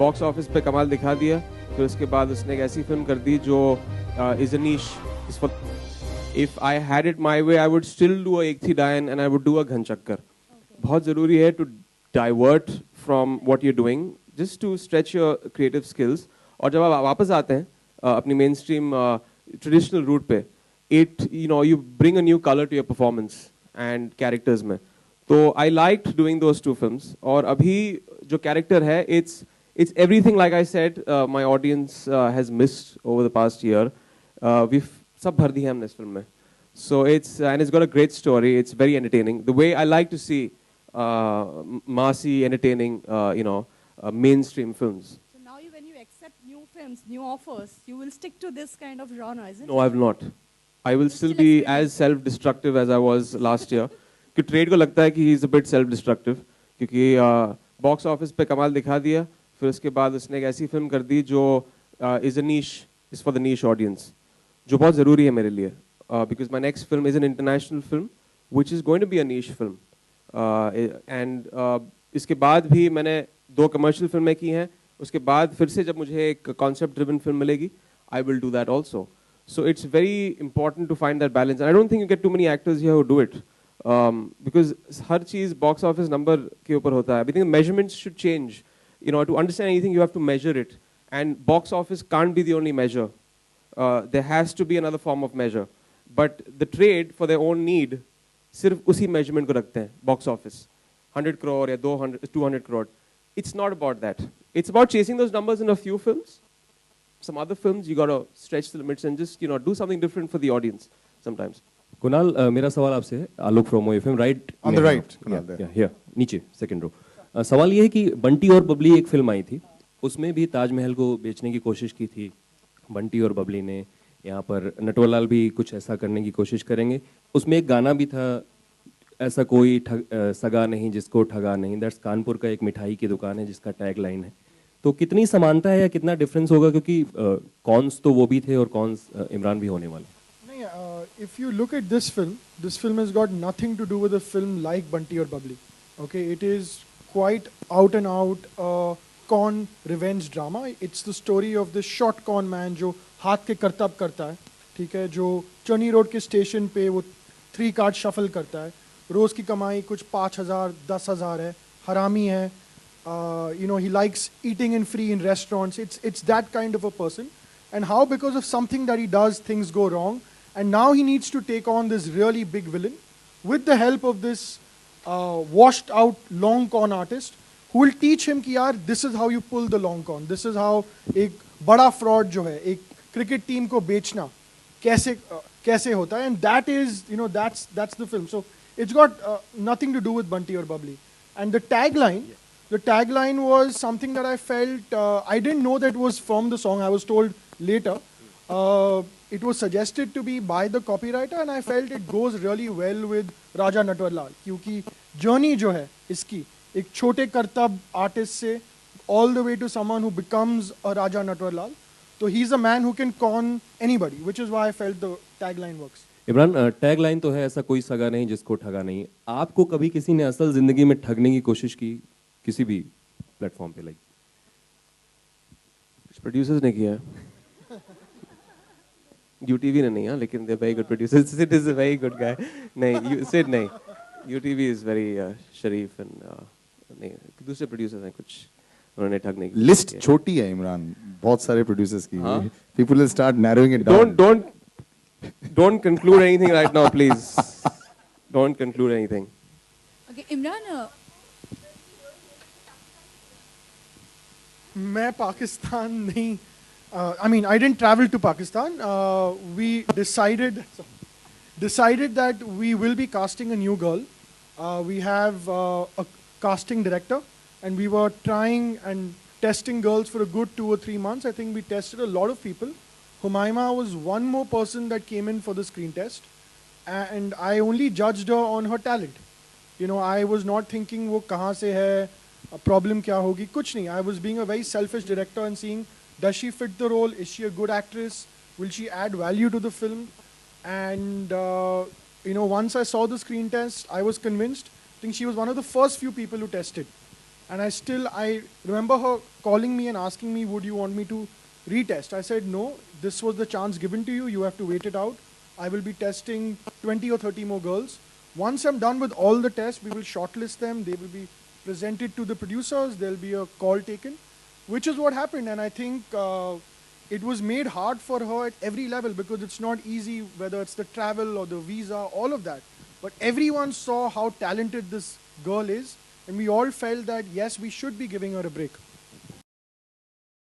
Box office पे कमाल दिखा दिया, फिर उसके बाद उसने एक ऐसी फिल्म कर दी जो is a niche. If I had it my way I would still do a Ek Thi Daayan and I would do a Ghanchakkar. बहुत जरूरी है to divert from what you are doing just to stretch your creative skills. और जब आप वापस आते हैं अपनी मेन स्ट्रीम ट्रेडिशनल रूट पे, it you bring a new color to your performance and characters में. तो I liked doing those two films. और अभी जो character है, it's everything like I said my audience has missed over the past year. We've सब भर दी है हमने इस फिल्म में. So and it's got a great story. It's very entertaining. The way I like to see massy entertaining mainstream films. So now when you accept new films, new offers, you will stick to this kind of genre, isn't it? No, I've not. I will still be as self-destructive as I was last year. कि trade को लगता है कि he is a bit self-destructive क्योंकि box office पे कमाल दिखा दिया, फिर उसके बाद उसने एक ऐसी फिल्म कर दी जो is a niche, is for the niche audience, जो बहुत ज़रूरी है मेरे लिए. Because my next film is an international film, which is going to be a niche film. And इसके बाद भी मैंने 2 कमर्शियल फिल्में की हैं. उसके बाद फिर से जब मुझे एक कॉन्सेप्ट ड्रिवन फिल्म मिलेगी, I will do that also. So it's very important to find that balance. And I don't think you get too many actors here who do it. Because her cheese box office number के ऊपर होता है. I think the measurements should change. To understand anything, you have to measure it. And box office can't be the only measure. There has to be another form of measure. But the trade, for their own need, सिर्फ उसी measurement को रखते हैं, box office. 100 crore या 200 crore. It's not about that. It's about chasing those numbers in a few films. Some other films, you got to stretch the limits and just, do something different for the audience sometimes. Kunal, मेरा सवाल आपसे है. Alok from OFM, right? On the right. Yeah, नीचे, second row. सवाल ये है कि बंटी और बबली एक फिल्म आई थी, उसमें भी ताजमहल को बेचने की कोशिश की थी बंटी और बबली ने. यहाँ पर नटवरलाल भी कुछ ऐसा करने की कोशिश करेंगे. उसमें एक गाना भी था, ऐसा कोई सगा नहीं जिसको ठगा नहीं. दैट्स कानपुर का एक मिठाई की दुकान है जिसका टैग लाइन है. तो कितनी समानता है या कितना डिफरेंस होगा, क्योंकि कॉन्स तो वो भी थे और कॉन्स इमरान भी होने वाले. नहीं, if you look at this film has got nothing to do with a film like Bunty or Bubbly. Okay, it is quite out and out con revenge drama. It's the story of this short con man जो हाथ के करतब करता है, ठीक है, जो Charni road के स्टेशन पे वो 3 कार्ड शफल करता है. रोज की कमाई कुछ 5,000 10,000 है, हरामी है. He likes eating in free in restaurants. It's that kind of a person. And how, because of something that he does, things go wrong. And now he needs to take on this really big villain with the help of this washed out long con artist who will teach him कि यार this is how you pull the long con. This is how एक बड़ा fraud जो है एक cricket team को बेचना कैसे होता है. And that is, that's the film. So it's got nothing to do with Bunty or Bubbly. And the tagline was something that I felt, I didn't know that was from the song. I was told later. It was suggested to be by the copywriter and I felt it goes really well with Raja Natwarlal. क्योंकि journey जो है इसकी, एक छोटे करतब artist से all the way to someone who becomes a Raja Natwarlal. So he's a man who can con anybody, which is why I felt the tagline works. Imran, tagline तो है ऐसा कोई सगा नहीं जिसको ठगा नहीं. आपको कभी किसी ने असल जिंदगी में ठगने की कोशिश की किसी भी प्लेटफॉर्म पे? कुछ प्रोड्यूसर्स ने किया है. UTV ने नहीं, हाँ, लेकिन they're very good producers. Sid is a very good guy. नहीं, Sid नहीं. UTV is very Sharif and नहीं, दूसरे प्रोड्यूसर्स हैं कुछ, उन्होंने ठगने की. लिस्ट छोटी है इमरान, बहुत सारे प्रोड्यूसर्स की. People will start narrowing it down. Don't conclude anything right now, please. Don't conclude anything. Okay, Imran. मैं पाकिस्तान नहीं. I mean, I didn't travel to Pakistan. We decided that we will be casting a new girl. We have a casting director, and we were trying and testing girls for a good 2 or 3 months. I think we tested a lot of people. Humaima was one more person that came in for the screen test, and I only judged her on her talent. I was not thinking वो कहाँ से है, problem क्या होगी, कुछ नहीं. I was being a very selfish director and seeing, does she fit the role? Is she a good actress? Will she add value to the film? And once I saw the screen test, I was convinced. I think she was one of the first few people who tested. And I remember her calling me and asking me, would you want me to retest? I said, no, this was the chance given to you. You have to wait it out. I will be testing 20 or 30 more girls. Once I'm done with all the tests, we will shortlist them. They will be presented to the producers. There'll be a call taken, which is what happened. And I think it was made hard for her at every level because it's not easy, whether it's the travel or the visa, all of that. But everyone saw how talented this girl is. And we all felt that, yes, we should be giving her a break.